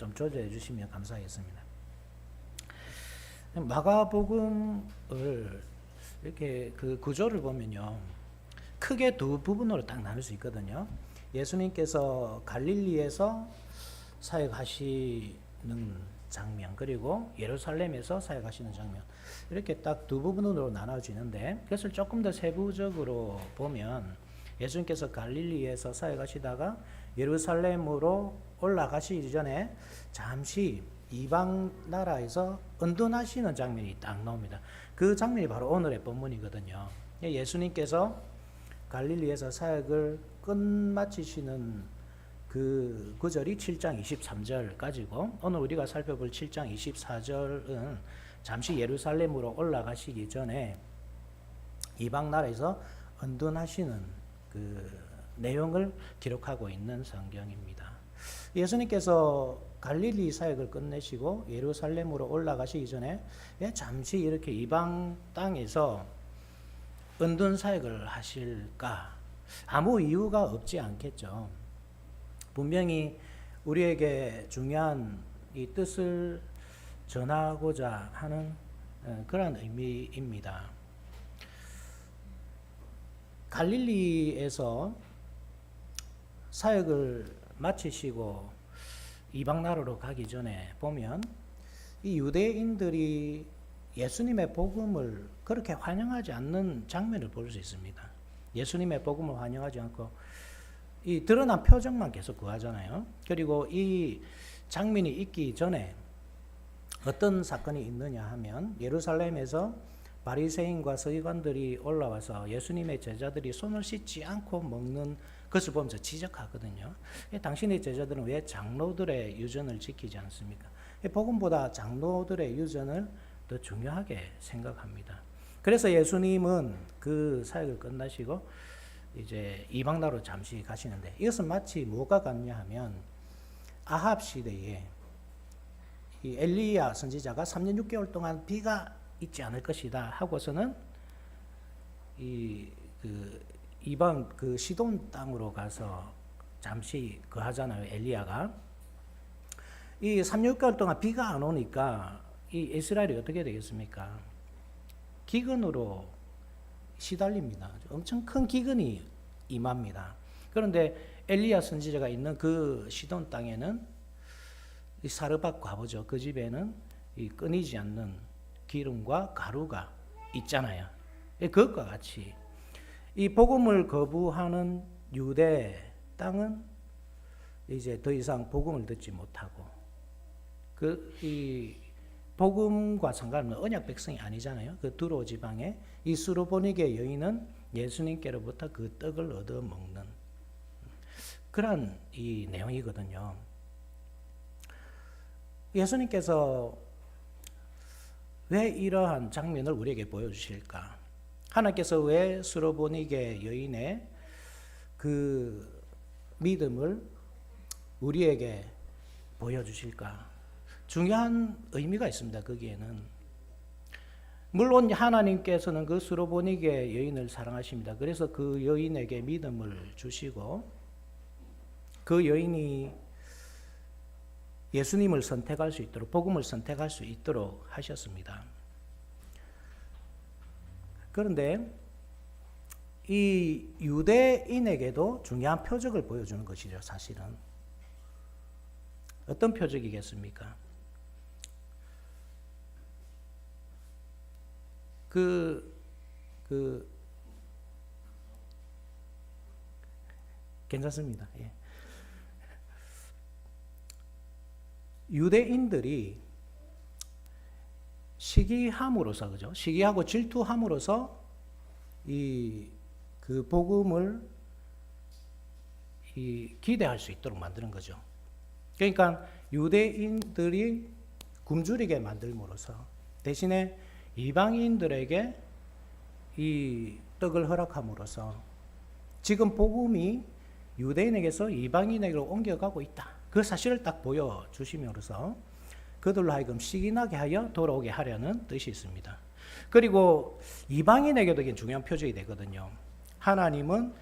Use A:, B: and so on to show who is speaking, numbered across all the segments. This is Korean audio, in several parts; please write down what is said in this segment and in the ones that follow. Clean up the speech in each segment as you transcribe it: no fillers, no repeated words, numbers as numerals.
A: 좀 조절해 주시면 감사하겠습니다. 마가복음을 이렇게 그 구조를 보면요, 크게 두 부분으로 딱 나눌 수 있거든요. 예수님께서 갈릴리에서 사역하시는 장면, 그리고 예루살렘에서 사역하시는 장면, 이렇게 딱 두 부분으로 나눠지는데, 그것을 조금 더 세부적으로 보면 예수님께서 갈릴리에서 사역하시다가 예루살렘으로 올라가시기 전에 잠시 이방 나라에서 은둔하시는 장면이 딱 나옵니다. 그 장면이 바로 오늘의 본문이거든요. 예수님께서 갈릴리에서 사역을 끝마치시는 그 구절이 7장 23절까지고, 오늘 우리가 살펴볼 7장 24절은 잠시 예루살렘으로 올라가시기 전에 이방 나라에서 은둔하시는 그 내용을 기록하고 있는 성경입니다. 예수님께서 갈릴리 사역을 끝내시고 예루살렘으로 올라가시기 전에 잠시 이렇게 이방 땅에서 은둔 사역을 하실까? 아무 이유가 없지 않겠죠. 분명히 우리에게 중요한 이 뜻을 전하고자 하는 그런 의미입니다. 갈릴리에서 사역을 마치시고 이방 나라로 가기 전에 보면 이 유대인들이 예수님의 복음을 그렇게 환영하지 않는 장면을 볼 수 있습니다. 예수님의 복음을 환영하지 않고 이 드러난 표정만 계속 구하잖아요. 그리고 이 장면이 있기 전에 어떤 사건이 있느냐 하면, 예루살렘에서 바리새인과 서기관들이 올라와서 예수님의 제자들이 손을 씻지 않고 먹는 것을 보면서 지적하거든요. 당신의 제자들은 왜 장로들의 유전을 지키지 않습니까? 복음보다 장로들의 유전을 더 중요하게 생각합니다. 그래서 예수님은 그 사역을 끝나시고 이제 이방 나라로 잠시 가시는데, 이것은 마치 뭐가 같냐 하면, 아합 시대에 이 엘리야 선지자가 3년 6개월 동안 비가 있지 않을 것이다 하고서는 이방 그 시돈 땅으로 가서 잠시 거하잖아요. 엘리야가 이 3년 6개월 동안 비가 안 오니까 이 이스라엘이 어떻게 되겠습니까? 기근으로 시달립니다. 엄청 큰 기근이 임합니다. 그런데 엘리야 선지자가 있는 그 시돈 땅에는 이 사르밧 과부죠. 그 집에는 이 끊이지 않는 기름과 가루가 있잖아요. 그것과 같이 이 복음을 거부하는 유대 땅은 이제 더 이상 복음을 듣지 못하고, 이 복음과 상관없는 언약 백성이 아니잖아요. 그 두로 지방의 이 수르보니게 여인은 예수님께로부터 그 떡을 얻어 먹는 그런 이 내용이거든요. 예수님께서 왜 이러한 장면을 우리에게 보여주실까? 하나님께서 왜 수르보니게 여인의 그 믿음을 우리에게 보여주실까? 중요한 의미가 있습니다. 거기에는 물론 하나님께서는 그 수르보니게 여인을 사랑하십니다. 그래서 그 여인에게 믿음을 주시고 그 여인이 예수님을 선택할 수 있도록, 복음을 선택할 수 있도록 하셨습니다. 그런데 이 유대인에게도 중요한 표적을 보여주는 것이죠. 사실은 어떤 표적이겠습니까? 괜찮습니다. 예. 유대인들이 시기함으로써, 그죠? 시기하고 질투함으로써 그 복음을 기대할 수 있도록 만드는 거죠. 그러니까 유대인들이 굶주리게 만들므로써 대신에 이방인들에게 이 떡을 허락함으로써 지금 복음이 유대인에게서 이방인에게로 옮겨가고 있다. 그 사실을 딱 보여주심으로써 그들로 하여금 시기나게 하여 돌아오게 하려는 뜻이 있습니다. 그리고 이방인에게도 이게 중요한 표적이 되거든요. 하나님은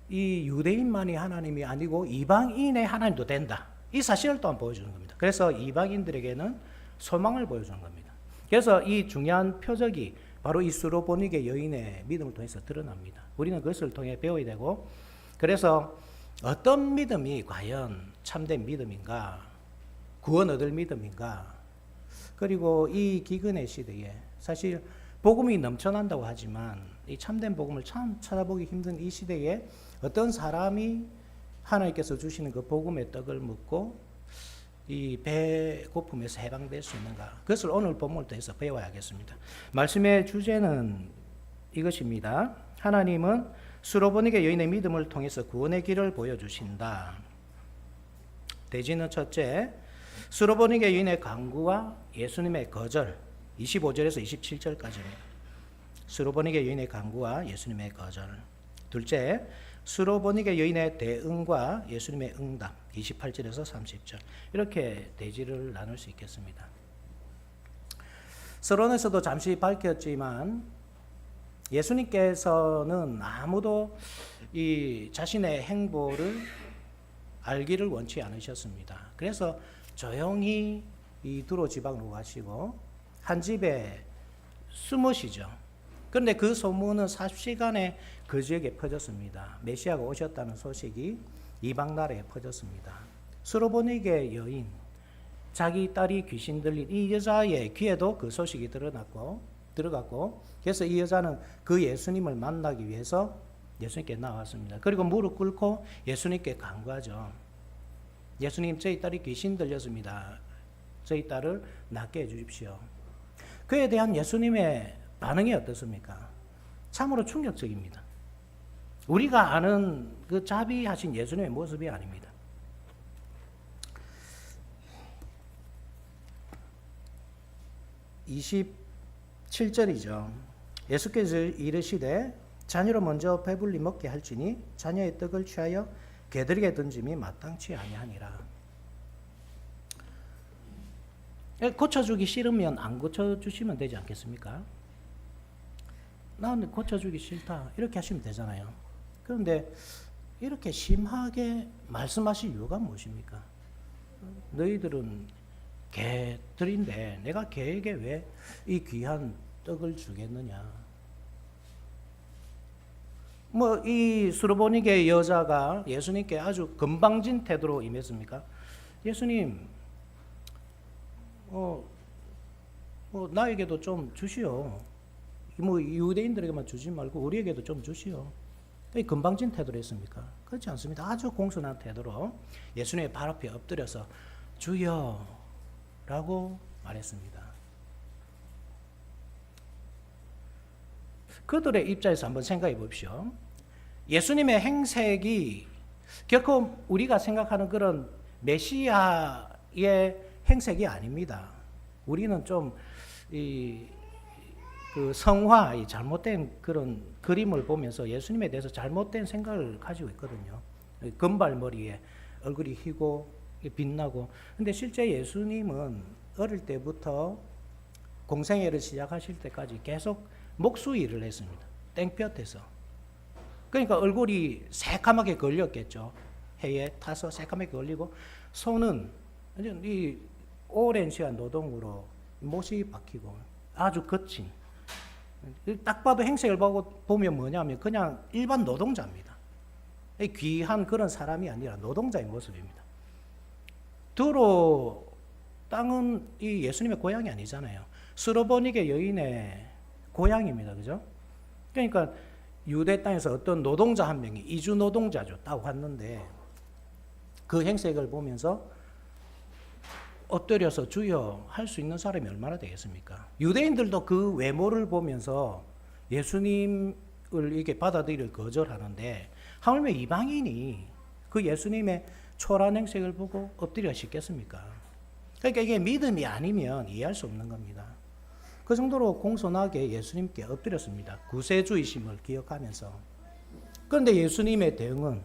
A: 이 유대인만이 하나님이 아니고 이방인의 하나님도 된다. 이 사실을 또한 보여주는 겁니다. 그래서 이방인들에게는 소망을 보여주는 겁니다. 그래서 이 중요한 표적이 바로 이 수로보니게 여인의 믿음을 통해서 드러납니다. 우리는 그것을 통해 배워야 되고, 그래서 어떤 믿음이 과연 참된 믿음인가, 구원 얻을 믿음인가, 그리고 이 기근의 시대에 사실 복음이 넘쳐난다고 하지만 이 참된 복음을 참 찾아보기 힘든 이 시대에 어떤 사람이 하나님께서 주시는 그 복음의 떡을 먹고 이 배고픔에서 해방될 수 있는가, 그것을 오늘 본문을 통해서 배워야겠습니다. 말씀의 주제는 이것입니다. 하나님은 수로보니게 여인의 믿음을 통해서 구원의 길을 보여주신다. 대지는 첫째, 수로보니게 여인의 간구와 예수님의 거절, 25절에서 27절까지입니다. 수로보니게 여인의 간구와 예수님의 거절. 둘째, 수로보니게 여인의 대응과 예수님의 응답, 28절에서 30절. 이렇게 대지를 나눌 수 있겠습니다. 서론에서도 잠시 밝혔지만 예수님께서는 아무도 이 자신의 행보를 알기를 원치 않으셨습니다. 그래서 조용히 이 두로 지방으로 가시고 한 집에 숨으시죠. 그런데 그 소문은 40시간에 그 지역에 퍼졌습니다. 메시아가 오셨다는 소식이 이방 나라에 퍼졌습니다. 수로보니게 여인, 자기 딸이 귀신 들린 이 여자의 귀에도 그 소식이 들어갔고, 그래서 이 여자는 그 예수님을 만나기 위해서 예수님께 나왔습니다. 그리고 무릎 꿇고 예수님께 간구하죠. 예수님, 저희 딸이 귀신 들렸습니다. 저희 딸을 낫게 해주십시오. 그에 대한 예수님의 반응이 어떻습니까? 참으로 충격적입니다. 우리가 아는 그 자비하신 예수님의 모습이 아닙니다. 27절이죠. 예수께서 이르시되 자녀로 먼저 배불리 먹게 할지니 자녀의 떡을 취하여 개들에게 던짐이 마땅치 아니하니라. 고쳐주기 싫으면 안 고쳐주시면 되지 않겠습니까? 나는 고쳐주기 싫다 이렇게 하시면 되잖아요. 그런데 이렇게 심하게 말씀하실 이유가 무엇입니까? 너희들은 개들인데 내가 개에게 왜 이 귀한 떡을 주겠느냐. 이 수로보니게 여자가 예수님께 아주 건방진 태도로 임했습니까? 예수님, 나에게도 좀 주시오. 유대인들에게만 주지 말고 우리에게도 좀 주시오. 건방진 태도로 했습니까? 그렇지 않습니다. 아주 공손한 태도로 예수님의 발 앞에 엎드려서 주여 라고 말했습니다. 그들의 입장에서 한번 생각해 보십시오. 예수님의 행색이 결코 우리가 생각하는 그런 메시아의 행색이 아닙니다. 우리는 좀 그 성화, 잘못된 그런 그림을 보면서 예수님에 대해서 잘못된 생각을 가지고 있거든요. 금발머리에 얼굴이 희고 빛나고. 근데 실제 예수님은 어릴 때부터 공생애를 시작하실 때까지 계속 목수 일을 했습니다. 땡볕에서. 그러니까 얼굴이 새까맣게 걸렸겠죠. 해에 타서 새까맣게 걸리고, 손은 이 오랜 시간 노동으로 못이 박히고 아주 거친, 딱 봐도 행색을 보면 뭐냐면 그냥 일반 노동자입니다. 귀한 그런 사람이 아니라 노동자의 모습입니다. 두로 땅은 이 예수님의 고향이 아니잖아요. 수로보니게 여인의 고향입니다. 그죠? 그러니까 유대 땅에서 어떤 노동자 한 명이 이주 노동자죠. 딱 왔는데 그 행색을 보면서 엎드려서 주여 할 수 있는 사람이 얼마나 되겠습니까? 유대인들도 그 외모를 보면서 예수님을 이렇게 받아들일 거절하는데 하물며 이방인이 그 예수님의 초라한 행색을 보고 엎드려 싶겠습니까? 그러니까 이게 믿음이 아니면 이해할 수 없는 겁니다. 그 정도로 공손하게 예수님께 엎드렸습니다. 구세주이심을 기억하면서. 그런데 예수님의 대응은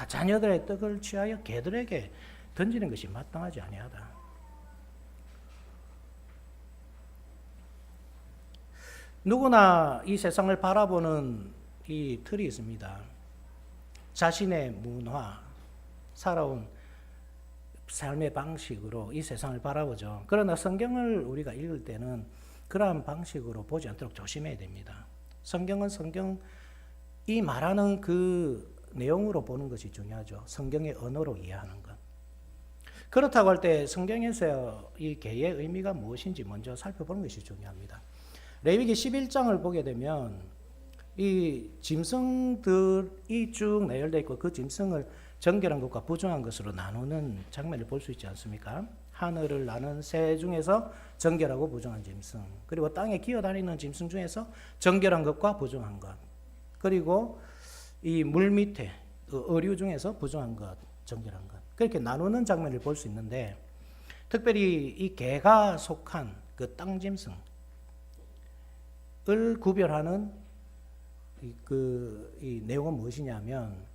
A: 자녀들의 떡을 취하여 개들에게 던지는 것이 마땅하지 아니하다. 누구나 이 세상을 바라보는 이 틀이 있습니다. 자신의 문화, 살아온 삶의 방식으로 이 세상을 바라보죠. 그러나 성경을 우리가 읽을 때는 그러한 방식으로 보지 않도록 조심해야 됩니다. 성경은 성경이 말하는 그 내용으로 보는 것이 중요하죠. 성경의 언어로 이해하는 것. 그렇다고 할 때 성경에서 이 계의 의미가 무엇인지 먼저 살펴보는 것이 중요합니다. 레위기 11장을 보게 되면 이 짐승들이 쭉 나열되어 있고 그 짐승을 정결한 것과 부정한 것으로 나누는 장면을 볼 수 있지 않습니까? 하늘을 나는 새 중에서 정결하고 부정한 짐승, 그리고 땅에 기어다니는 짐승 중에서 정결한 것과 부정한 것, 그리고 이 물 밑에 어류 중에서 부정한 것, 정결한 것, 그렇게 나누는 장면을 볼 수 있는데, 특별히 이 개가 속한 그 땅 짐승을 구별하는 이 내용은 무엇이냐면,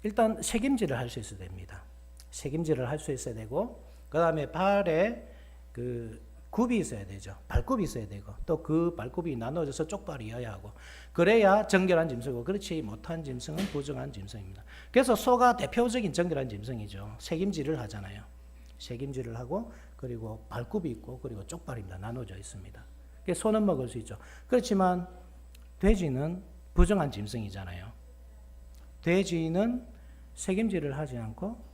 A: 일단 책임질을 할 수 있어야 됩니다. 책임질을 할 수 있어야 되고, 그 다음에 발에 그 굽이 있어야 되죠. 발굽이 있어야 되고, 또 그 발굽이 나눠져서 쪽발이어야 하고, 그래야 정결한 짐승이고, 그렇지 못한 짐승은 부정한 짐승입니다. 그래서 소가 대표적인 정결한 짐승이죠. 책임질을 하잖아요. 책임질을 하고, 그리고 발굽이 있고, 그리고 쪽발입니다. 나눠져 있습니다. 소는 먹을 수 있죠. 그렇지만 돼지는 부정한 짐승이잖아요. 돼지는 책임질을 하지 않고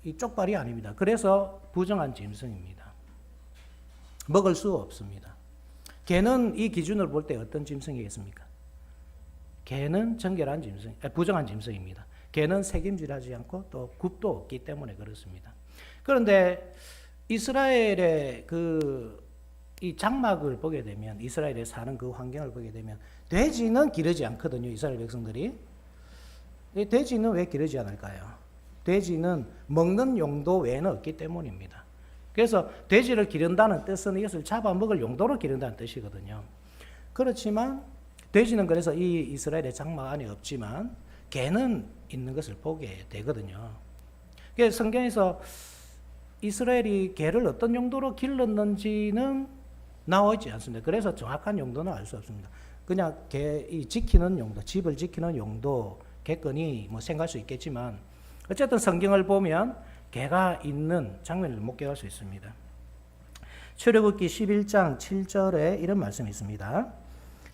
A: 이 쪽발이 아닙니다. 그래서 부정한 짐승입니다. 먹을 수 없습니다. 개는 이 기준으로 볼 때 어떤 짐승이겠습니까? 개는 정결한 짐승, 부정한 짐승입니다. 개는 책임질하지 않고 또 굽도 없기 때문에 그렇습니다. 그런데 이스라엘의 이 장막을 보게 되면, 이스라엘에 사는 그 환경을 보게 되면 돼지는 기르지 않거든요. 이스라엘 백성들이. 돼지는 왜 기르지 않을까요? 돼지는 먹는 용도 외에는 없기 때문입니다. 그래서 돼지를 기른다는 뜻은 이것을 잡아먹을 용도로 기른다는 뜻이거든요. 그렇지만 돼지는 그래서 이 이스라엘의 장막 안에 없지만 개는 있는 것을 보게 되거든요. 그래서 성경에서 이스라엘이 개를 어떤 용도로 길렀는지는 나와 있지 않습니다. 그래서 정확한 용도는 알 수 없습니다. 그냥 이 지키는 용도, 집을 지키는 용도, 개건이 생각할 수 있겠지만, 어쨌든 성경을 보면 개가 있는 장면을 목격할 수 있습니다. 출애굽기 11장 7절에 이런 말씀이 있습니다.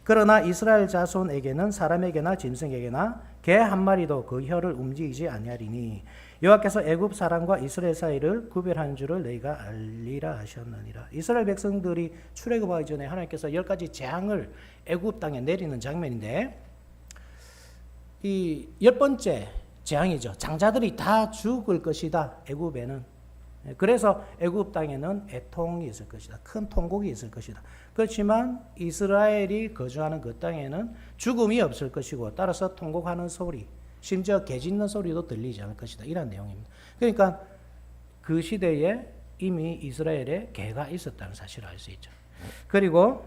A: 그러나 이스라엘 자손에게는 사람에게나 짐승에게나 개 한 마리도 그 혀를 움직이지 아니하리니 여호와께서 애굽 사람과 이스라엘 사이를 구별하는 줄을 너희가 알리라 하셨느니라. 이스라엘 백성들이 출애굽하기 전에 하나님께서 10가지 재앙을 애굽 땅에 내리는 장면인데, 이 10번째 재앙이죠. 장자들이 다 죽을 것이다. 애굽에는. 그래서 애굽 땅에는 애통이 있을 것이다. 큰 통곡이 있을 것이다. 그렇지만 이스라엘이 거주하는 그 땅에는 죽음이 없을 것이고, 따라서 통곡하는 소리, 심지어 개 짖는 소리도 들리지 않을 것이다. 이런 내용입니다. 그러니까 그 시대에 이미 이스라엘에 개가 있었다는 사실을 알 수 있죠. 그리고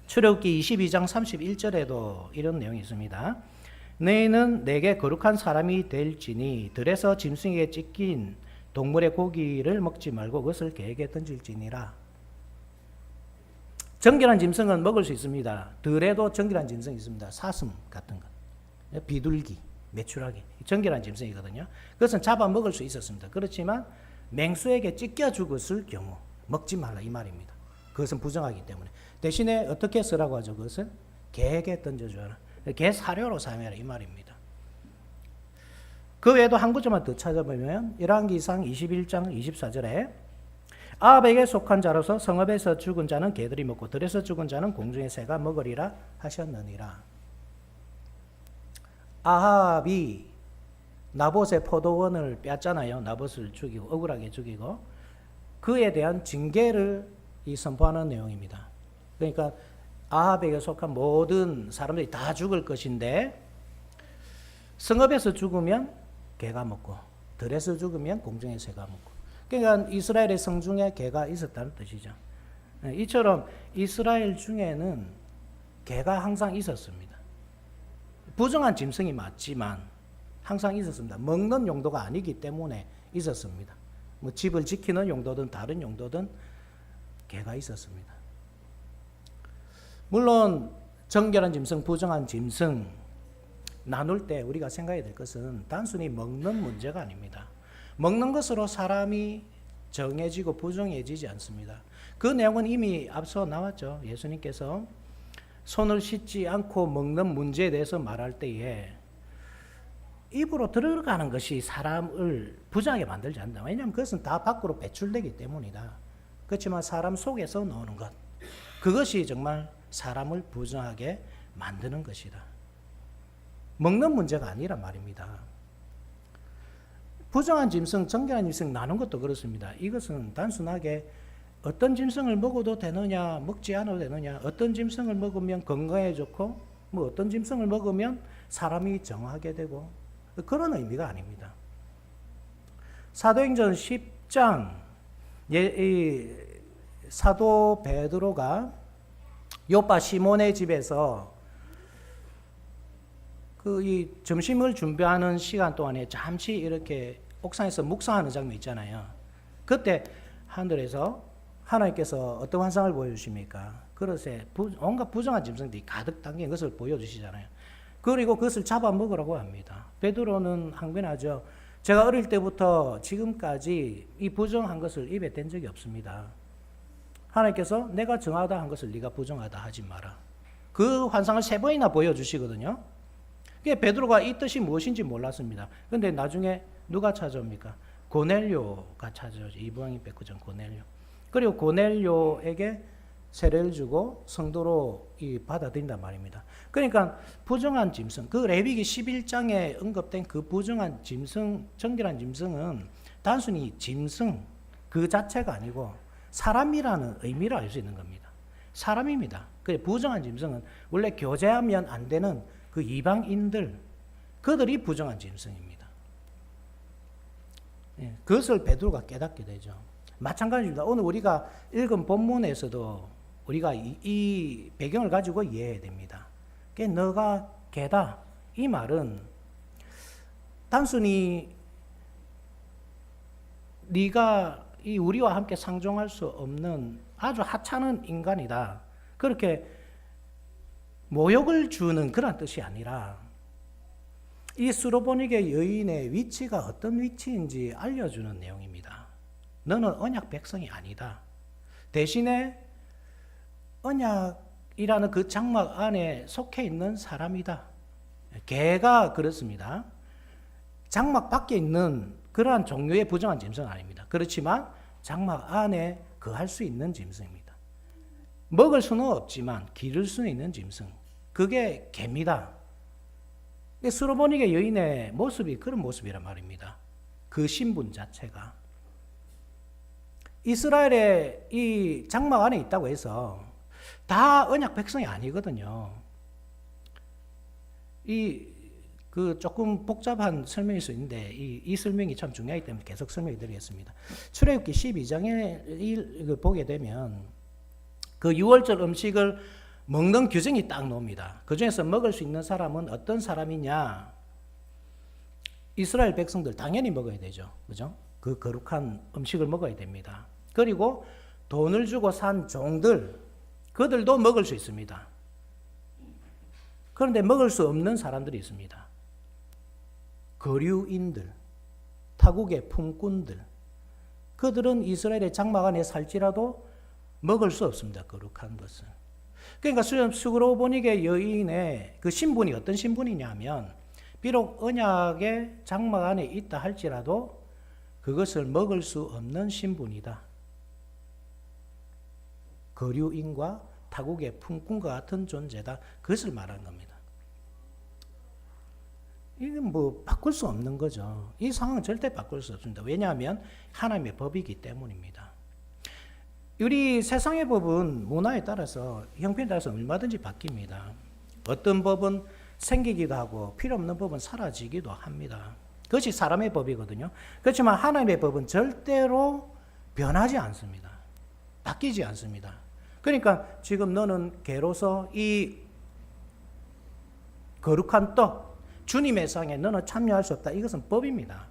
A: 출애굽기 22장 31절에도 이런 내용이 있습니다. 너희는 내게 거룩한 사람이 될지니 들에서 짐승에게 찢긴 동물의 고기를 먹지 말고 그것을 개에게 던질지니라. 정결한 짐승은 먹을 수 있습니다. 들에도 정결한 짐승이 있습니다. 사슴 같은 것, 비둘기, 메추라기, 정결한 짐승이거든요. 그것은 잡아 먹을 수 있었습니다. 그렇지만 맹수에게 찢겨 죽었을 경우 먹지 말라 이 말입니다. 그것은 부정하기 때문에. 대신에 어떻게 쓰라고 하죠? 그것을 개에게 던져줘라. 개 사료로 사용해라 이 말입니다. 그 외에도 한 구절만 더 찾아보면 열왕기상 21장 24절에 아합에게 속한 자로서 성읍에서 죽은 자는 개들이 먹고 들에서 죽은 자는 공중의 새가 먹으리라 하셨느니라. 아합이 나봇의 포도원을 뺐잖아요. 나봇을 죽이고 억울하게 죽이고, 그에 대한 징계를 선포하는 내용입니다. 그러니까 아합에게 속한 모든 사람들이 다 죽을 것인데, 성읍에서 죽으면 개가 먹고 들에서 죽으면 공중의 새가 먹고, 그러니까 이스라엘의 성중에 개가 있었다는 뜻이죠. 이처럼 이스라엘 중에는 개가 항상 있었습니다. 부정한 짐승이 맞지만 항상 있었습니다. 먹는 용도가 아니기 때문에 있었습니다. 집을 지키는 용도든 다른 용도든 개가 있었습니다. 물론 정결한 짐승, 부정한 짐승, 나눌 때 우리가 생각해야 될 것은 단순히 먹는 문제가 아닙니다. 먹는 것으로 사람이 정해지고 부정해지지 않습니다. 그 내용은 이미 앞서 나왔죠. 예수님께서 손을 씻지 않고 먹는 문제에 대해서 말할 때에 입으로 들어가는 것이 사람을 부정하게 만들지 않는다. 왜냐하면 그것은 다 밖으로 배출되기 때문이다. 그렇지만 사람 속에서 나오는 것, 그것이 정말 사람을 부정하게 만드는 것이다. 먹는 문제가 아니란 말입니다. 부정한 짐승, 정결한 짐승 나눈 것도 그렇습니다. 이것은 단순하게 어떤 짐승을 먹어도 되느냐, 먹지 않아도 되느냐, 어떤 짐승을 먹으면 건강에 좋고, 뭐 어떤 짐승을 먹으면 사람이 정하게 되고, 그런 의미가 아닙니다. 사도행전 10장, 사도 베드로가 요파 시몬의 집에서 이 점심을 준비하는 시간 동안에 잠시 이렇게 옥상에서 묵상하는 장면 있잖아요. 그때 하늘에서 하나님께서 어떤 환상을 보여주십니까? 그릇에 온갖 부정한 짐승들이 가득 담긴 것을 보여주시잖아요. 그리고 그것을 잡아먹으라고 합니다. 베드로는 항변하죠. 제가 어릴 때부터 지금까지 이 부정한 것을 입에 댄 적이 없습니다. 하나님께서 내가 정하다 한 것을 네가 부정하다 하지 마라. 그 환상을 3번이나 보여주시거든요. 베드로가 이 뜻이 무엇인지 몰랐습니다. 그런데 나중에 누가 찾아옵니까? 고넬료가 찾아오죠. 이방인 백구장 고넬료. 그리고 고넬료에게 세례를 주고 성도로 받아들인단 말입니다. 그러니까 부정한 짐승, 그 레위기 11장에 언급된 그 부정한 짐승, 정결한 짐승은 단순히 짐승 그 자체가 아니고 사람이라는 의미를 알 수 있는 겁니다. 사람입니다. 부정한 짐승은 원래 교제하면 안 되는 그 이방인들, 그들이 부정한 짐승입니다. 그것을 베드로가 깨닫게 되죠. 마찬가지입니다. 오늘 우리가 읽은 본문에서도 우리가 이 배경을 가지고 이해해야 됩니다. 너가 개다, 이 말은 단순히 네가 우리와 함께 상종할 수 없는 아주 하찮은 인간이다, 그렇게 모욕을 주는 그런 뜻이 아니라 이 수로보니게 여인의 위치가 어떤 위치인지 알려주는 내용입니다. 너는 언약 백성이 아니다. 대신에 언약이라는 그 장막 안에 속해 있는 사람이다. 개가 그렇습니다. 장막 밖에 있는 그러한 종류의 부정한 짐승은 아닙니다. 그렇지만 장막 안에 거할 수 있는 짐승입니다. 먹을 수는 없지만 기를 수는 있는 짐승, 그게 개입니다. 수로보니게 여인의 모습이 그런 모습이란 말입니다. 그 신분 자체가 이스라엘의 이 장막 안에 있다고 해서 다 언약 백성이 아니거든요. 조금 복잡한 설명일 수 있는데 이 설명이 참 중요하기 때문에 계속 설명해 드리겠습니다. 출애굽기 12장에 보게 되면 그 유월절 음식을 먹는 규정이 딱 나옵니다. 그 중에서 먹을 수 있는 사람은 어떤 사람이냐? 이스라엘 백성들 당연히 먹어야 되죠. 그죠? 그 거룩한 음식을 먹어야 됩니다. 그리고 돈을 주고 산 종들, 그들도 먹을 수 있습니다. 그런데 먹을 수 없는 사람들이 있습니다. 거류인들, 타국의 품꾼들, 그들은 이스라엘의 장막 안에 살지라도 먹을 수 없습니다. 거룩한 것은. 그러니까 수로보니게 여인의 그 신분이 어떤 신분이냐면, 비록 언약의 장막 안에 있다 할지라도 그것을 먹을 수 없는 신분이다. 거류인과 타국의 품꾼과 같은 존재다. 그것을 말하는 겁니다. 이건 바꿀 수 없는 거죠. 이 상황은 절대 바꿀 수 없습니다. 왜냐하면 하나님의 법이기 때문입니다. 우리 세상의 법은 문화에 따라서, 형편에 따라서 얼마든지 바뀝니다. 어떤 법은 생기기도 하고 필요 없는 법은 사라지기도 합니다. 그것이 사람의 법이거든요. 그렇지만 하나님의 법은 절대로 변하지 않습니다. 바뀌지 않습니다. 그러니까 지금 너는 개로서 이 거룩한 떡, 주님의 상에 너는 참여할 수 없다. 이것은 법입니다.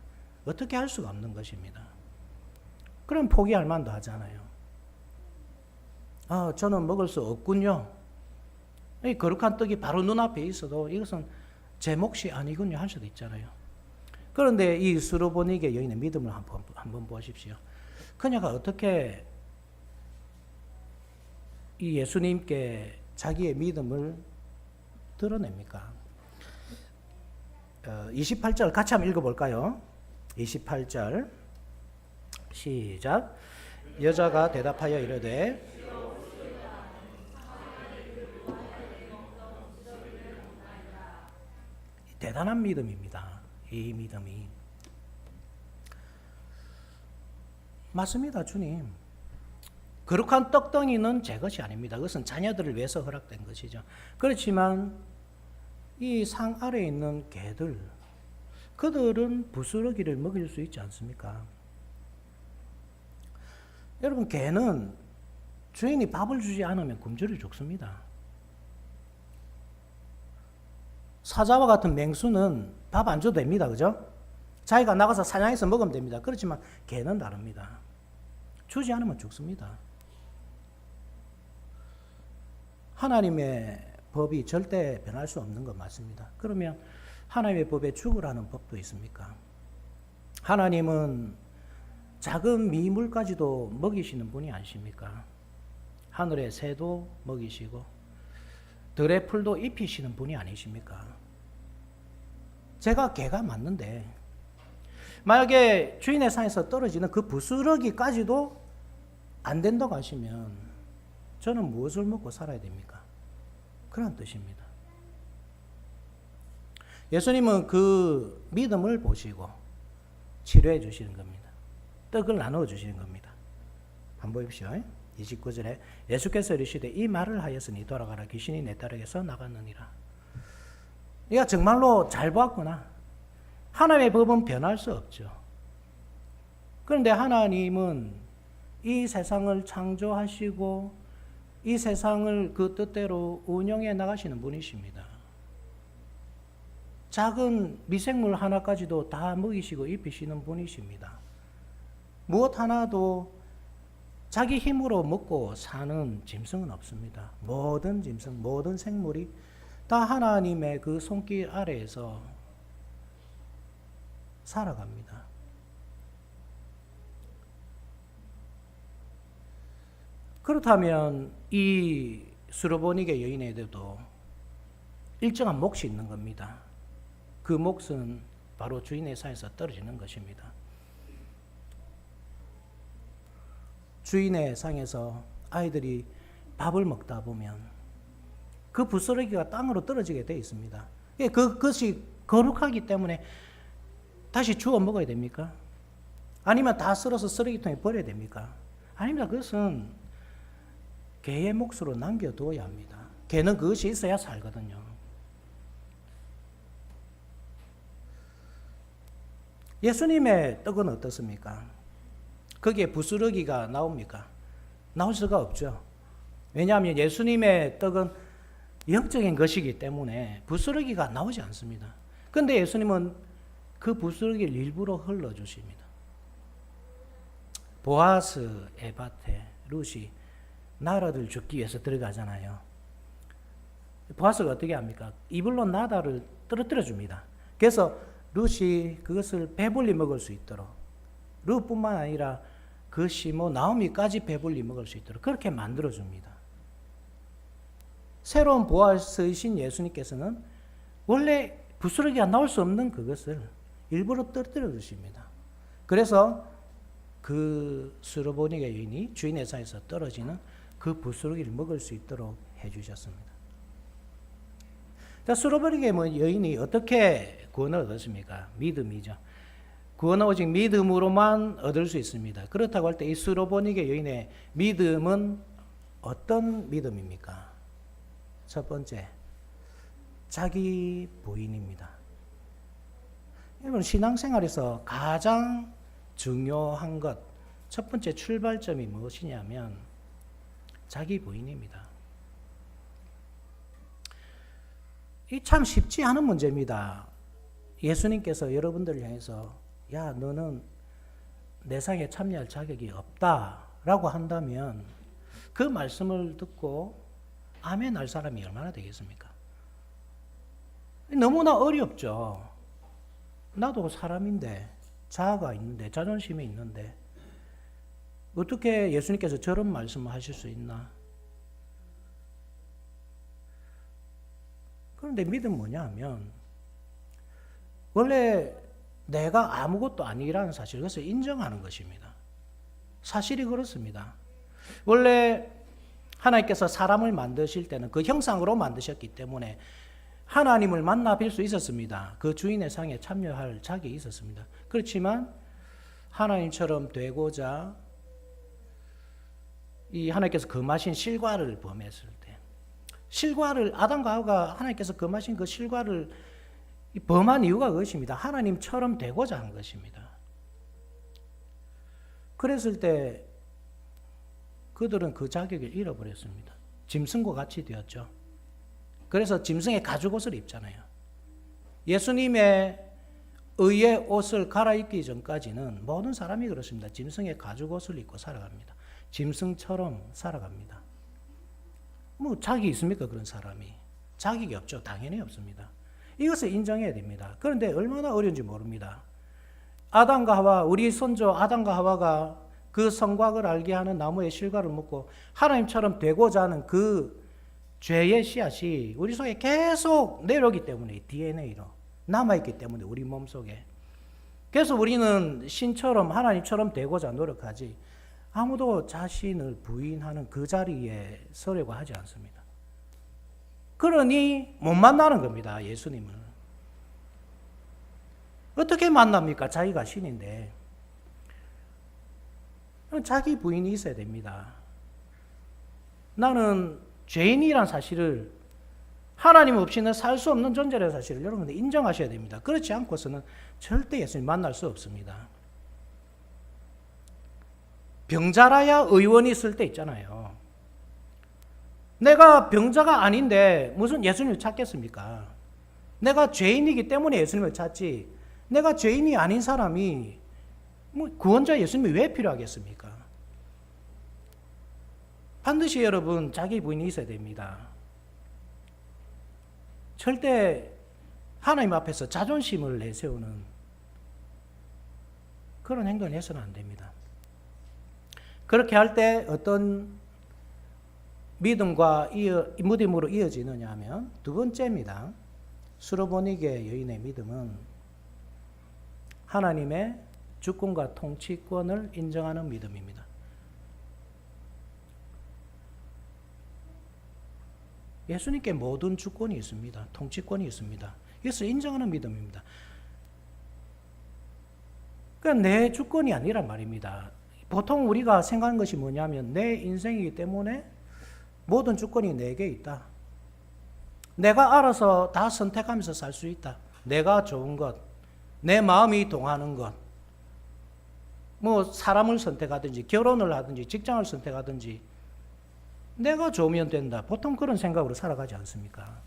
A: 어떻게 할 수가 없는 것입니다. 그럼 포기할 만도 하잖아요. 저는 먹을 수 없군요. 이 거룩한 떡이 바로 눈앞에 있어도 이것은 제 몫이 아니군요 할 수도 있잖아요. 그런데 이 수르보니게 여인의 믿음을 한번 보십시오. 그녀가 어떻게 이 예수님께 자기의 믿음을 드러냅니까? 28절 같이 한번 읽어볼까요? 28절 시작. 여자가 대답하여 이르되 대단한 믿음입니다. 이 믿음이 맞습니다. 주님, 거룩한 떡덩이는 제 것이 아닙니다. 그것은 자녀들을 위해서 허락된 것이죠. 그렇지만 이 상 아래에 있는 개들, 그들은 부스러기를 먹일 수 있지 않습니까? 여러분, 개는 주인이 밥을 주지 않으면 굶주려 죽습니다. 사자와 같은 맹수는 밥 안 줘도 됩니다. 그죠? 자기가 나가서 사냥해서 먹으면 됩니다. 그렇지만 개는 다릅니다. 주지 않으면 죽습니다. 하나님의 법이 절대 변할 수 없는 것 맞습니다. 그러면 하나님의 법에 죽으라는 법도 있습니까? 하나님은 작은 미물까지도 먹이시는 분이 아니십니까? 하늘의 새도 먹이시고 들의 풀도 입히시는 분이 아니십니까? 제가 개가 맞는데 만약에 주인의 상에서 떨어지는 그 부스러기까지도 안 된다고 하시면 저는 무엇을 먹고 살아야 됩니까? 그런 뜻입니다. 예수님은 그 믿음을 보시고 치료해 주시는 겁니다. 떡을 나누어 주시는 겁니다. 한번 보십시오. 29절에 예수께서 이르시되 이 말을 하였으니 돌아가라 귀신이 내 딸에게서 나갔느니라. 이가 정말로 잘 보았구나. 하나님의 법은 변할 수 없죠. 그런데 하나님은 이 세상을 창조하시고 이 세상을 그 뜻대로 운영해 나가시는 분이십니다. 작은 미생물 하나까지도 다 먹이시고 입히시는 분이십니다. 무엇 하나도 자기 힘으로 먹고 사는 짐승은 없습니다. 모든 짐승, 모든 생물이 다 하나님의 그 손길 아래에서 살아갑니다. 그렇다면 이 수르보니게 여인에게도 일정한 몫이 있는 겁니다. 그 몫은 바로 주인의 상에서 떨어지는 것입니다. 주인의 상에서 아이들이 밥을 먹다 보면 그 부스러기가 땅으로 떨어지게 되어 있습니다. 그것이 거룩하기 때문에 다시 주워 먹어야 됩니까? 아니면 다 썰어서 쓰레기통에 버려야 됩니까? 아닙니다. 그것은 개의 몫으로 남겨두어야 합니다. 개는 그것이 있어야 살거든요. 예수님의 떡은 어떻습니까? 거기에 부스러기가 나옵니까? 나올 수가 없죠. 왜냐하면 예수님의 떡은 영적인 것이기 때문에 부스러기가 나오지 않습니다. 그런데 예수님은 그 부스러기를 일부러 흘러주십니다. 보아스의 밭에 룻이 나라를 줍기 위해서 들어가잖아요. 보아스가 어떻게 합니까? 이불로 나다를 떨어뜨려 줍니다. 그래서 룻이 그것을 배불리 먹을 수 있도록, 룻뿐만 아니라 그 시모 나오미까지 배불리 먹을 수 있도록 그렇게 만들어 줍니다. 새로운 보아스이신 예수님께서는 원래 부스러기가 나올 수 없는 그것을 일부러 떨어뜨려 주십니다. 그래서 그 수르보니게 여인이 주인의 상에서 떨어지는 그 부스러기를 먹을 수 있도록 해주셨습니다. 수르보니게 여인이 어떻게 구원을 얻었습니까? 믿음이죠. 구원은 오직 믿음으로만 얻을 수 있습니다. 그렇다고 할 때 이 수르보니게 여인의 믿음은 어떤 믿음입니까? 첫 번째, 자기 부인입니다. 여러분, 신앙생활에서 가장 중요한 것, 첫 번째 출발점이 무엇이냐면 자기 부인입니다. 이 참 쉽지 않은 문제입니다. 예수님께서 여러분들을 향해서 야, 너는 내 상에 참여할 자격이 없다라고 한다면 그 말씀을 듣고 아멘 할 사람이 얼마나 되겠습니까? 너무나 어렵죠. 나도 사람인데, 자아가 있는데, 자존심이 있는데, 어떻게 예수님께서 저런 말씀을 하실 수 있나? 그런데 믿음 뭐냐 하면, 원래 내가 아무것도 아니라는 사실, 그것을 인정하는 것입니다. 사실이 그렇습니다. 원래 하나님께서 사람을 만드실 때는 그 형상으로 만드셨기 때문에 하나님을 만나 뵐 수 있었습니다. 그 주인의 상에 참여할 자격이 있었습니다. 그렇지만 하나님처럼 되고자 이 하나님께서 금하신 실과를 범했을 때, 실과를 아담과 하와가 하나님께서 금하신 그 실과를 범한 이유가 그것입니다. 하나님처럼 되고자 한 것입니다. 그랬을 때 그들은 그 자격을 잃어버렸습니다. 짐승과 같이 되었죠. 그래서 짐승의 가죽옷을 입잖아요. 예수님의 의의 옷을 갈아입기 전까지는 모든 사람이 그렇습니다. 짐승의 가죽옷을 입고 살아갑니다. 짐승처럼 살아갑니다. 뭐 자격이 있습니까? 그런 사람이. 자격이 없죠. 당연히 없습니다. 이것을 인정해야 됩니다. 그런데 얼마나 어려운지 모릅니다. 아담과 하와, 우리 선조 아담과 하와가 그 성곽을 알게 하는 나무의 실과를 먹고 하나님처럼 되고자 하는 그 죄의 씨앗이 우리 속에 계속 내려오기 때문에, DNA로 남아있기 때문에 우리 몸속에. 그래서 우리는 신처럼 하나님처럼 되고자 노력하지 아무도 자신을 부인하는 그 자리에 서려고 하지 않습니다. 그러니 못 만나는 겁니다. 예수님을. 어떻게 만납니까? 자기가 신인데. 자기 부인이 있어야 됩니다. 나는 죄인이란 사실을, 하나님 없이는 살 수 없는 존재라는 사실을 여러분들 인정하셔야 됩니다. 그렇지 않고서는 절대 예수님 만날 수 없습니다. 병자라야 의원이 있을 때 있잖아요. 내가 병자가 아닌데 무슨 예수님을 찾겠습니까? 내가 죄인이기 때문에 예수님을 찾지, 내가 죄인이 아닌 사람이 뭐 구원자 예수님이 왜 필요하겠습니까? 반드시 여러분 자기 부인이 있어야 됩니다. 절대 하나님 앞에서 자존심을 내세우는 그런 행동을 해서는 안 됩니다. 그렇게 할 때 어떤 믿음으로 이어지느냐 하면 두 번째입니다. 수로보니게 여인의 믿음은 하나님의 주권과 통치권을 인정하는 믿음입니다. 예수님께 모든 주권이 있습니다. 통치권이 있습니다. 이것을 인정하는 믿음입니다. 그러니까 내 주권이 아니란 말입니다. 보통 우리가 생각하는 것이 뭐냐면 내 인생이기 때문에 모든 주권이 내게 있다. 내가 알아서 다 선택하면서 살 수 있다. 내가 좋은 것, 내 마음이 동하는 것, 뭐 사람을 선택하든지 결혼을 하든지 직장을 선택하든지 내가 좋으면 된다. 보통 그런 생각으로 살아가지 않습니까?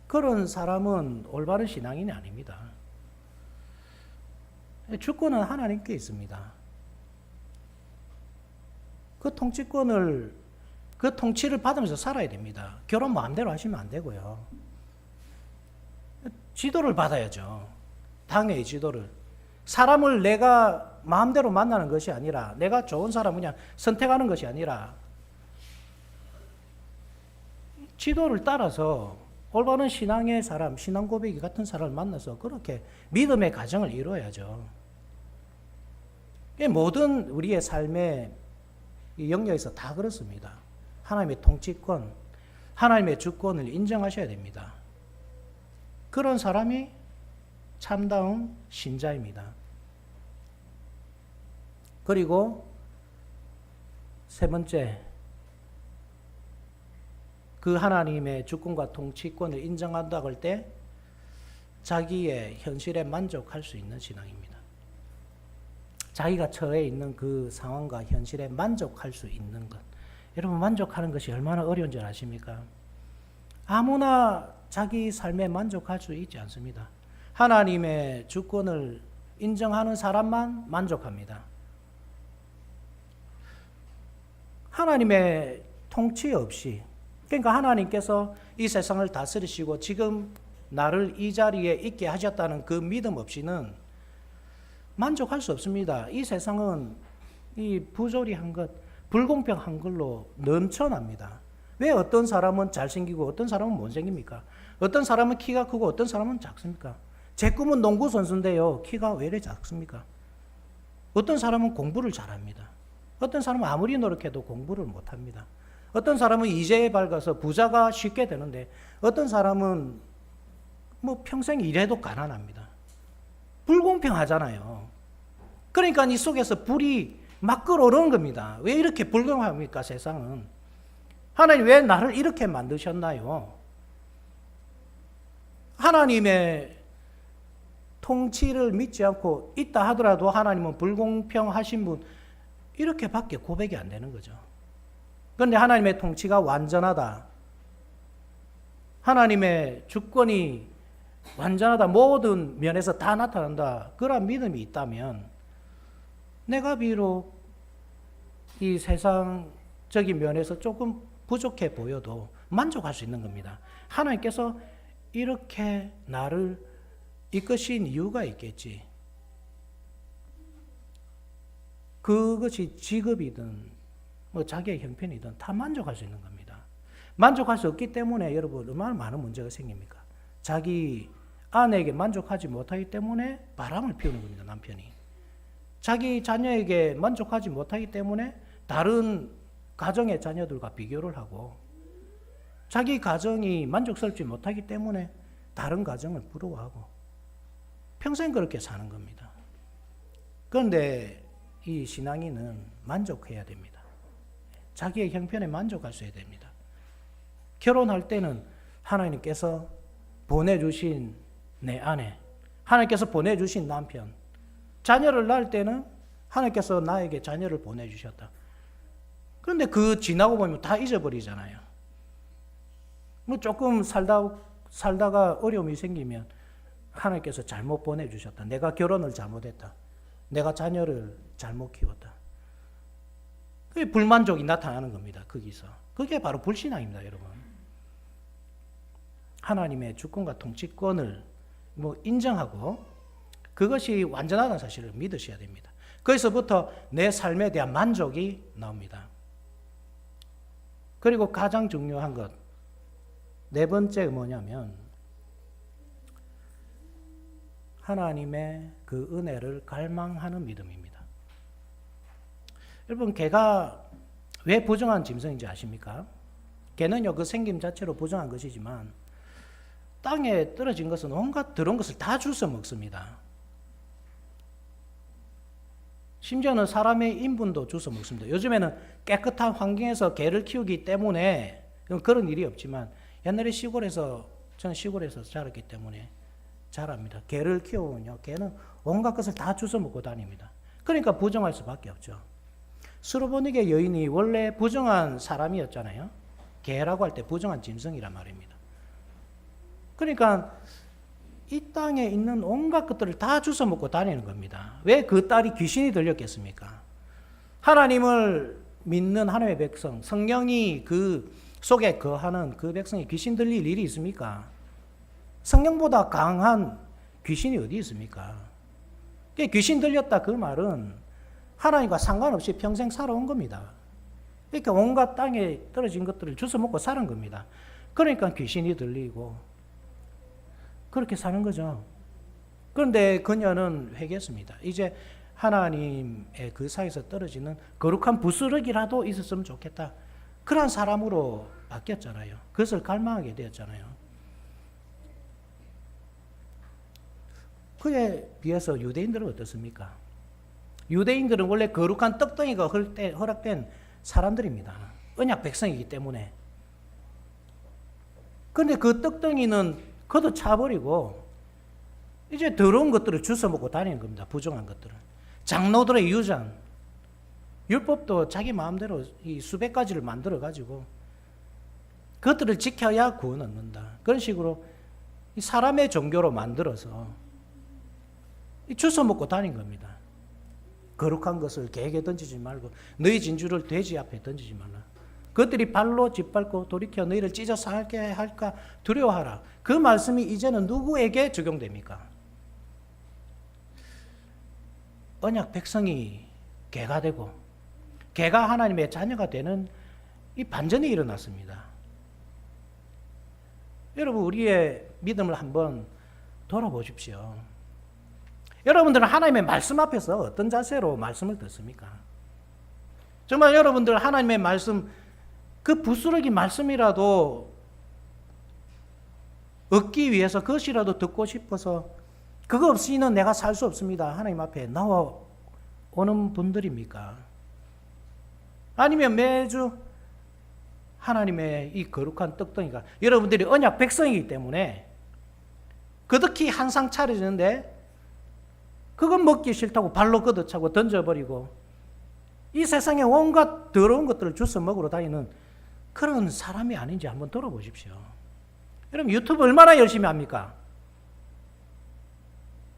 A: 그런 사람은 올바른 신앙인이 아닙니다. 주권은 하나님께 있습니다. 그 통치권을, 그 통치를 받으면서 살아야 됩니다. 결혼 마음대로 하시면 안 되고요. 지도를 받아야죠. 당의 지도를. 사람을 내가 마음대로 만나는 것이 아니라, 내가 좋은 사람을 그냥 선택하는 것이 아니라 지도를 따라서 올바른 신앙의 사람, 신앙 고백이 같은 사람을 만나서 그렇게 믿음의 가정을 이루어야죠. 모든 우리의 삶의 영역에서 다 그렇습니다. 하나님의 통치권, 하나님의 주권을 인정하셔야 됩니다. 그런 사람이 참다운 신자입니다. 그리고 세 번째, 그 하나님의 주권과 통치권을 인정한다고 할 때 자기의 현실에 만족할 수 있는 신앙입니다. 자기가 처해 있는 그 상황과 현실에 만족할 수 있는 것. 여러분, 만족하는 것이 얼마나 어려운 줄 아십니까? 아무나 자기 삶에 만족할 수 있지 않습니다. 하나님의 주권을 인정하는 사람만 만족합니다. 하나님의 통치 없이, 그러니까 하나님께서 이 세상을 다스리시고 지금 나를 이 자리에 있게 하셨다는 그 믿음 없이는 만족할 수 없습니다. 이 세상은 이 부조리한 것, 불공평한 걸로 넘쳐납니다. 왜 어떤 사람은 잘생기고 어떤 사람은 못생깁니까? 어떤 사람은 키가 크고 어떤 사람은 작습니까? 제 꿈은 농구 선수인데요. 키가 왜 이렇게 작습니까? 어떤 사람은 공부를 잘합니다. 어떤 사람은 아무리 노력해도 공부를 못합니다. 어떤 사람은 이제에 밝아서 부자가 쉽게 되는데 어떤 사람은 뭐 평생 일해도 가난합니다. 불공평하잖아요. 그러니까 이 속에서 불이 막 끓어오르는 겁니다. 왜 이렇게 불공평합니까, 세상은? 하나님 왜 나를 이렇게 만드셨나요? 하나님의 통치를 믿지 않고 있다 하더라도 하나님은 불공평하신 분, 이렇게밖에 고백이 안 되는 거죠. 그런데 하나님의 통치가 완전하다, 하나님의 주권이 완전하다, 모든 면에서 다 나타난다, 그런 믿음이 있다면 내가 비록 이 세상적인 면에서 조금 부족해 보여도 만족할 수 있는 겁니다. 하나님께서 이렇게 나를 이끄신 이유가 있겠지. 그것이 직업이든 뭐 자기의 형편이든 다 만족할 수 있는 겁니다. 만족할 수 없기 때문에 여러분 얼마나 많은 문제가 생깁니까? 자기 아내에게 만족하지 못하기 때문에 바람을 피우는 겁니다, 남편이. 자기 자녀에게 만족하지 못하기 때문에 다른 가정의 자녀들과 비교를 하고, 자기 가정이 만족스럽지 못하기 때문에 다른 가정을 부러워하고, 평생 그렇게 사는 겁니다. 그런데 이 신앙인은 만족해야 됩니다. 자기의 형편에 만족할 수 있어야 됩니다. 결혼할 때는 하나님께서 보내주신 내 아내, 하나님께서 보내주신 남편, 자녀를 낳을 때는 하나님께서 나에게 자녀를 보내주셨다. 그런데 그 지나고 보면 다 잊어버리잖아요. 뭐 조금 살다가 어려움이 생기면 하나님께서 잘못 보내주셨다. 내가 결혼을 잘못했다. 내가 자녀를 잘못 키웠다. 그게 불만족이 나타나는 겁니다. 거기서. 그게 바로 불신앙입니다, 여러분. 하나님의 주권과 통치권을 인정하고 그것이 완전하다는 사실을 믿으셔야 됩니다. 거기서부터 내 삶에 대한 만족이 나옵니다. 그리고 가장 중요한 것, 네 번째 뭐냐면 하나님의 그 은혜를 갈망하는 믿음입니다. 여러분, 개가 왜 부정한 짐승인지 아십니까? 개는요, 그 생김 자체로 부정한 것이지만 땅에 떨어진 것은 온갖 더러운 것을 다 주워 먹습니다. 심지어는 사람의 인분도 주워 먹습니다. 요즘에는 깨끗한 환경에서 개를 키우기 때문에 그런 일이 없지만 옛날에 저는 시골에서 자랐기 때문에 잘 압니다. 개를 키우면요, 개는 온갖 것을 다 주워 먹고 다닙니다. 그러니까 부정할 수밖에 없죠. 스로보닉의 여인이 원래 부정한 사람이었잖아요. 개라고 할 때 부정한 짐승이란 말입니다. 그러니까 이 땅에 있는 온갖 것들을 다 주워 먹고 다니는 겁니다. 왜 그 딸이 귀신이 들렸겠습니까? 하나님을 믿는 하나님의 백성, 성령이 그 속에 거하는 그 백성이 귀신 들릴 일이 있습니까? 성령보다 강한 귀신이 어디 있습니까? 귀신 들렸다 그 말은 하나님과 상관없이 평생 살아온 겁니다. 그러니까 온갖 땅에 떨어진 것들을 주워 먹고 사는 겁니다. 그러니까 귀신이 들리고 그렇게 사는 거죠. 그런데 그녀는 회개했습니다. 이제 하나님의 그 사이에서 떨어지는 거룩한 부스러기라도 있었으면 좋겠다. 그런 사람으로 바뀌었잖아요. 그것을 갈망하게 되었잖아요. 그에 비해서 유대인들은 어떻습니까? 유대인들은 원래 거룩한 떡덩이가 허락된 사람들입니다. 언약 백성이기 때문에. 그런데 그 떡덩이는 걷어차버리고 이제 더러운 것들을 주워 먹고 다니는 겁니다. 부정한 것들을. 장로들의 유전, 율법도 자기 마음대로 이 수백 가지를 만들어가지고 그것들을 지켜야 구원 얻는다. 그런 식으로 사람의 종교로 만들어서 주워 먹고 다닌 겁니다. 거룩한 것을 개에게 던지지 말고 너희 진주를 돼지 앞에 던지지 말라. 그들이 발로 짓밟고 돌이켜 너희를 찢어 살게 할까 두려워하라. 그 말씀이 이제는 누구에게 적용됩니까? 언약 백성이 개가 되고 개가 하나님의 자녀가 되는 이 반전이 일어났습니다. 여러분, 우리의 믿음을 한번 돌아보십시오. 여러분들은 하나님의 말씀 앞에서 어떤 자세로 말씀을 듣습니까? 정말 여러분들 하나님의 말씀, 그 부스러기 말씀이라도 얻기 위해서 그것이라도 듣고 싶어서 그거 없이는 내가 살 수 없습니다, 하나님 앞에 나와오는 분들입니까? 아니면 매주 하나님의 이 거룩한 떡덩이가, 여러분들이 언약 백성이기 때문에 그득히 한상 차려지는데 그건 먹기 싫다고 발로 걷어차고 던져버리고 이 세상에 온갖 더러운 것들을 주워 먹으러 다니는 그런 사람이 아닌지 한번 돌아보십시오. 여러분, 유튜브 얼마나 열심히 합니까?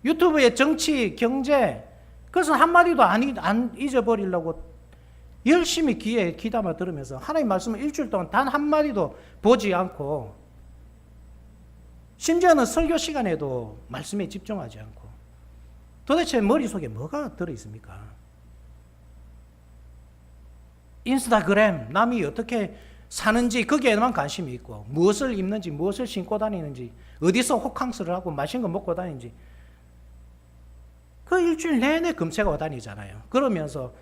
A: 유튜브의 정치, 경제, 그것은 한마디도 안 잊어버리려고 열심히 귀에 귀담아 들으면서 하나님 말씀을 일주일 동안 단 한마디도 보지 않고, 심지어는 설교 시간에도 말씀에 집중하지 않고, 도대체 머릿속에 뭐가 들어있습니까? 인스타그램, 남이 어떻게 사는지 거기에만 관심이 있고, 무엇을 입는지, 무엇을 신고 다니는지, 어디서 호캉스를 하고 맛있는 거 먹고 다니는지, 그 일주일 내내 검색하고 다니잖아요. 그러면서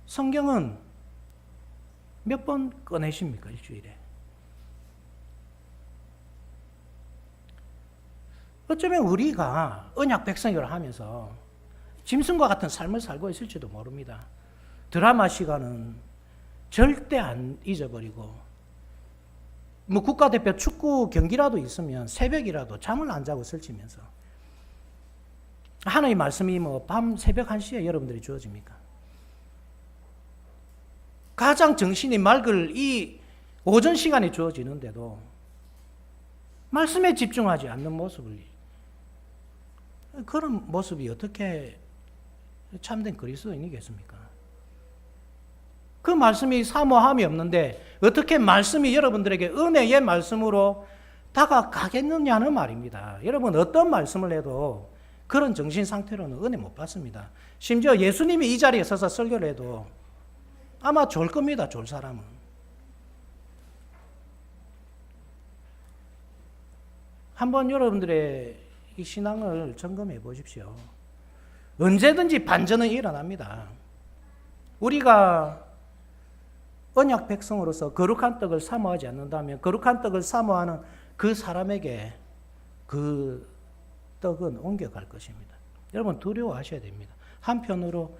A: 성경은 몇 번 꺼내십니까, 일주일에? 어쩌면 우리가 언약 백성이라 하면서 짐승과 같은 삶을 살고 있을지도 모릅니다. 드라마 시간은 절대 안 잊어버리고, 뭐 국가대표 축구 경기라도 있으면 새벽이라도 잠을 안 자고 설치면서, 하나님의 말씀이 뭐 밤 새벽 1시에 여러분들이 주어집니까? 가장 정신이 맑을 이 오전 시간에 주어지는데도 말씀에 집중하지 않는 모습을, 그런 모습이 어떻게 참된 그리스도인이겠습니까? 그 말씀이 사모함이 없는데 어떻게 말씀이 여러분들에게 은혜의 말씀으로 다가가겠느냐는 말입니다. 여러분, 어떤 말씀을 해도 그런 정신 상태로는 은혜 못 받습니다. 심지어 예수님이 이 자리에 서서 설교를 해도 아마 좋을 겁니다, 좋을 사람은. 한번 여러분들의 이 신앙을 점검해 보십시오. 언제든지 반전은 일어납니다. 우리가 언약 백성으로서 거룩한 떡을 사모하지 않는다면 거룩한 떡을 사모하는 그 사람에게 그 떡은 옮겨갈 것입니다. 여러분, 두려워하셔야 됩니다. 한편으로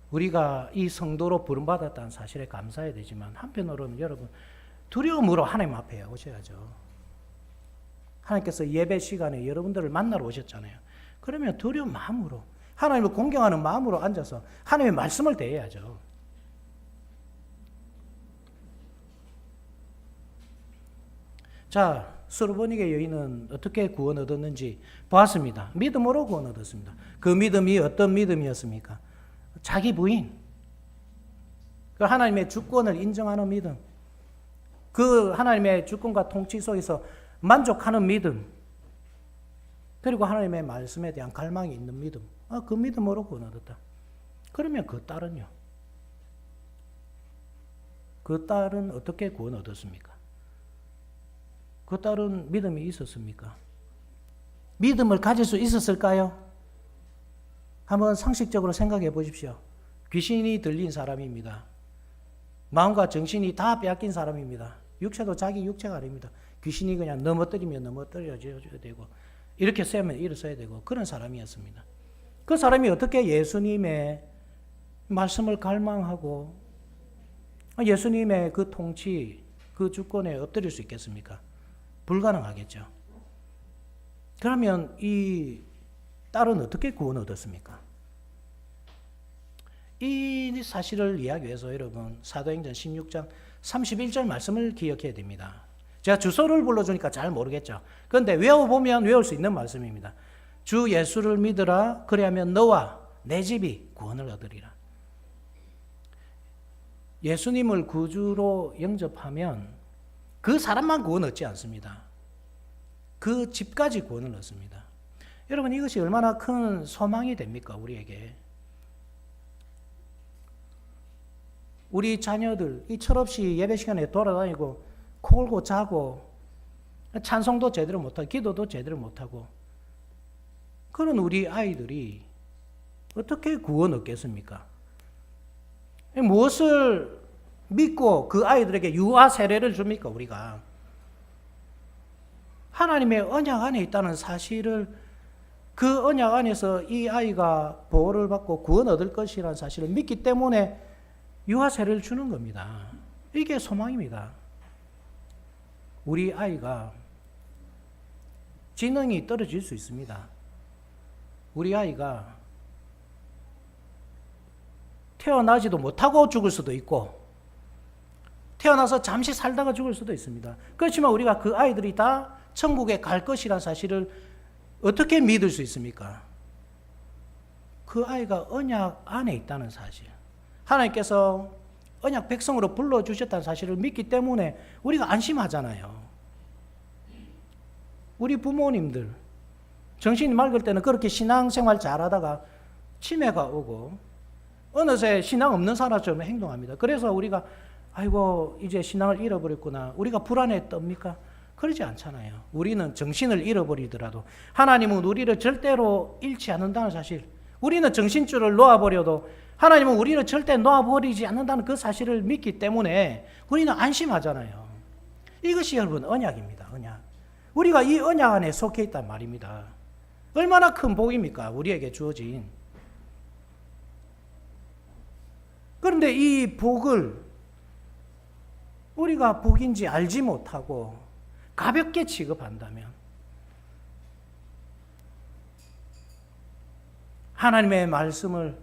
A: 우리가 이 성도로 부름받았다는 사실에 감사해야 되지만, 한편으로는 여러분, 두려움으로 하나님 앞에 오셔야죠. 하나님께서 예배 시간에 여러분들을 만나러 오셨잖아요. 그러면 두려운 마음으로, 하나님을 공경하는 마음으로 앉아서 하나님의 말씀을 대해야죠. 자, 수르보니게 여인은 어떻게 구원 얻었는지 보았습니다. 믿음으로 구원 얻었습니다. 그 믿음이 어떤 믿음이었습니까? 자기 부인, 그 하나님의 주권을 인정하는 믿음, 그 하나님의 주권과 통치 속에서 만족하는 믿음, 그리고 하나님의 말씀에 대한 갈망이 있는 믿음, 그 믿음으로 구원 얻었다. 그러면 그 딸은요? 그 딸은 어떻게 구원 얻었습니까? 그 딸은 믿음이 있었습니까? 믿음을 가질 수 있었을까요? 한번 상식적으로 생각해 보십시오. 귀신이 들린 사람입니다. 마음과 정신이 다 빼앗긴 사람입니다. 육체도 자기 육체가 아닙니다. 귀신이 그냥 넘어뜨리면 넘어뜨려져야 되고, 이렇게 세면 일어서야 되고, 그런 사람이었습니다. 그 사람이 어떻게 예수님의 말씀을 갈망하고 예수님의 그 통치, 그 주권에 엎드릴 수 있겠습니까? 불가능하겠죠. 그러면 이 딸은 어떻게 구원 얻었습니까? 이 사실을 이야기해서 여러분, 사도행전 16장 31절 말씀을 기억해야 됩니다. 제가 주소를 불러주니까 잘 모르겠죠. 그런데 외워보면 외울 수 있는 말씀입니다. 주 예수를 믿으라, 그리하면 너와 내 집이 구원을 얻으리라. 예수님을 구주로 영접하면 그 사람만 구원 얻지 않습니다. 그 집까지 구원을 얻습니다. 여러분, 이것이 얼마나 큰 소망이 됩니까? 우리에게. 우리 자녀들 이 철없이 예배 시간에 돌아다니고 코 골고 자고 찬송도 제대로 못하고 기도도 제대로 못하고 그런 우리 아이들이 어떻게 구원 얻겠습니까? 무엇을 믿고 그 아이들에게 유아 세례를 줍니까? 우리가 하나님의 언약 안에 있다는 사실을, 그 언약 안에서 이 아이가 보호를 받고 구원 얻을 것이라는 사실을 믿기 때문에 유아 세례를 주는 겁니다. 이게 소망입니다. 우리 아이가 지능이 떨어질 수 있습니다. 우리 아이가 태어나지도 못하고 죽을 수도 있고 태어나서 잠시 살다가 죽을 수도 있습니다. 그렇지만 우리가 그 아이들이 다 천국에 갈 것이라는 사실을 어떻게 믿을 수 있습니까? 그 아이가 언약 안에 있다는 사실, 하나님께서 언약 백성으로 불러주셨다는 사실을 믿기 때문에 우리가 안심하잖아요. 우리 부모님들 정신이 맑을 때는 그렇게 신앙생활 잘하다가 치매가 오고 어느새 신앙 없는 사람처럼 행동합니다. 그래서 우리가 아이고 이제 신앙을 잃어버렸구나, 우리가 불안에 떱니까? 그러지 않잖아요. 우리는 정신을 잃어버리더라도 하나님은 우리를 절대로 잃지 않는다는 사실, 우리는 정신줄을 놓아버려도 하나님은 우리를 절대 놓아버리지 않는다는 그 사실을 믿기 때문에 우리는 안심하잖아요. 이것이 여러분 언약입니다. 언약. 우리가 이 언약 안에 속해 있단 말입니다. 얼마나 큰 복입니까? 우리에게 주어진. 그런데 이 복을 우리가 복인지 알지 못하고 가볍게 취급한다면 하나님의 말씀을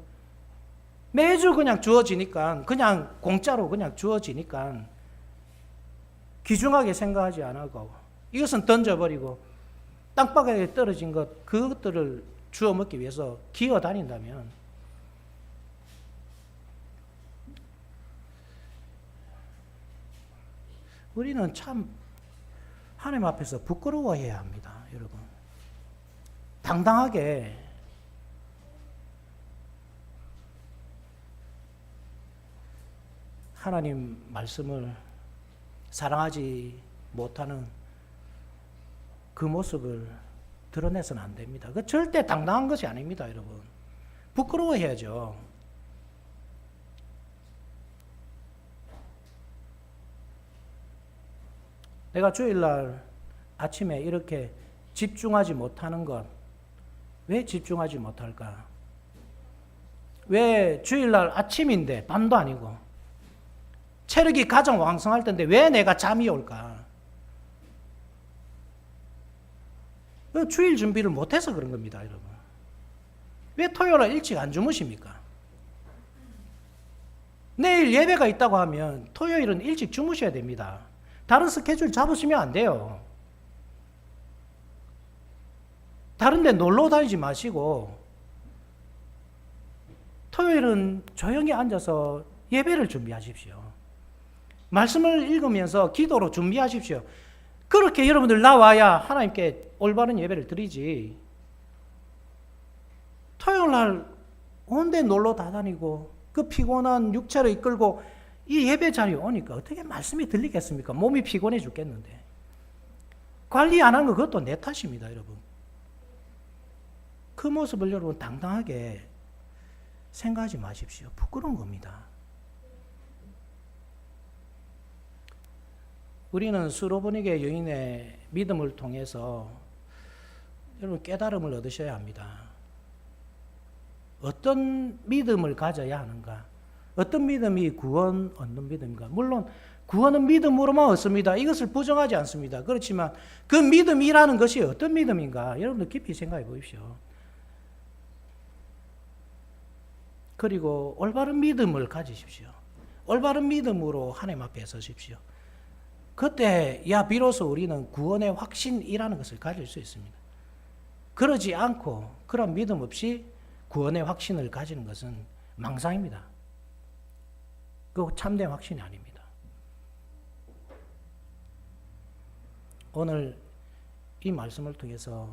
A: 매주 그냥 주어지니까, 그냥 공짜로 그냥 주어지니까 귀중하게 생각하지 않고 이것은 던져버리고 땅바닥에 떨어진 것, 그것들을 주워 먹기 위해서 기어다닌다면 우리는 참 하나님 앞에서 부끄러워해야 합니다. 여러분, 당당하게 하나님 말씀을 사랑하지 못하는 그 모습을 드러내서는 안 됩니다. 그 절대 당당한 것이 아닙니다. 여러분, 부끄러워해야죠. 내가 주일날 아침에 이렇게 집중하지 못하는 것, 왜 집중하지 못할까? 왜 주일날 아침인데 밤도 아니고 체력이 가장 왕성할 텐데 왜 내가 잠이 올까? 주일 준비를 못해서 그런 겁니다. 여러분, 왜 토요일날 일찍 안 주무십니까? 내일 예배가 있다고 하면 토요일은 일찍 주무셔야 됩니다. 다른 스케줄 잡으시면 안 돼요. 다른 데 놀러 다니지 마시고 토요일은 조용히 앉아서 예배를 준비하십시오. 말씀을 읽으면서 기도로 준비하십시오. 그렇게 여러분들 나와야 하나님께 올바른 예배를 드리지. 토요일날 온데 놀러 다니고 그 피곤한 육체를 이끌고 이 예배 자리에 오니까 어떻게 말씀이 들리겠습니까? 몸이 피곤해 죽겠는데. 관리 안 한 거 그것도 내 탓입니다. 여러분, 그 모습을 여러분 당당하게 생각하지 마십시오. 부끄러운 겁니다. 우리는 수로보니게 여인의 믿음을 통해서 여러분 깨달음을 얻으셔야 합니다. 어떤 믿음을 가져야 하는가? 어떤 믿음이 구원 얻는 믿음인가? 물론 구원은 믿음으로만 얻습니다. 이것을 부정하지 않습니다. 그렇지만 그 믿음이라는 것이 어떤 믿음인가? 여러분들 깊이 생각해 보십시오. 그리고 올바른 믿음을 가지십시오. 올바른 믿음으로 하나님 앞에 서십시오. 그때 비로소 우리는 구원의 확신이라는 것을 가질 수 있습니다. 그러지 않고 그런 믿음 없이 구원의 확신을 가지는 것은 망상입니다. 그거 참된 확신이 아닙니다. 오늘 이 말씀을 통해서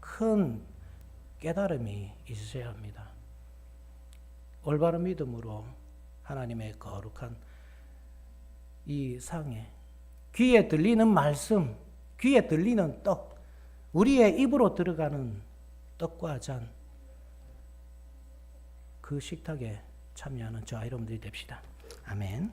A: 큰 깨달음이 있으셔야 합니다. 올바른 믿음으로 하나님의 거룩한 이 상에 귀에 들리는 말씀, 귀에 들리는 떡, 우리의 입으로 들어가는 떡과 잔, 그 식탁에 참여하는 저와 여러분들이 됩시다. 아멘.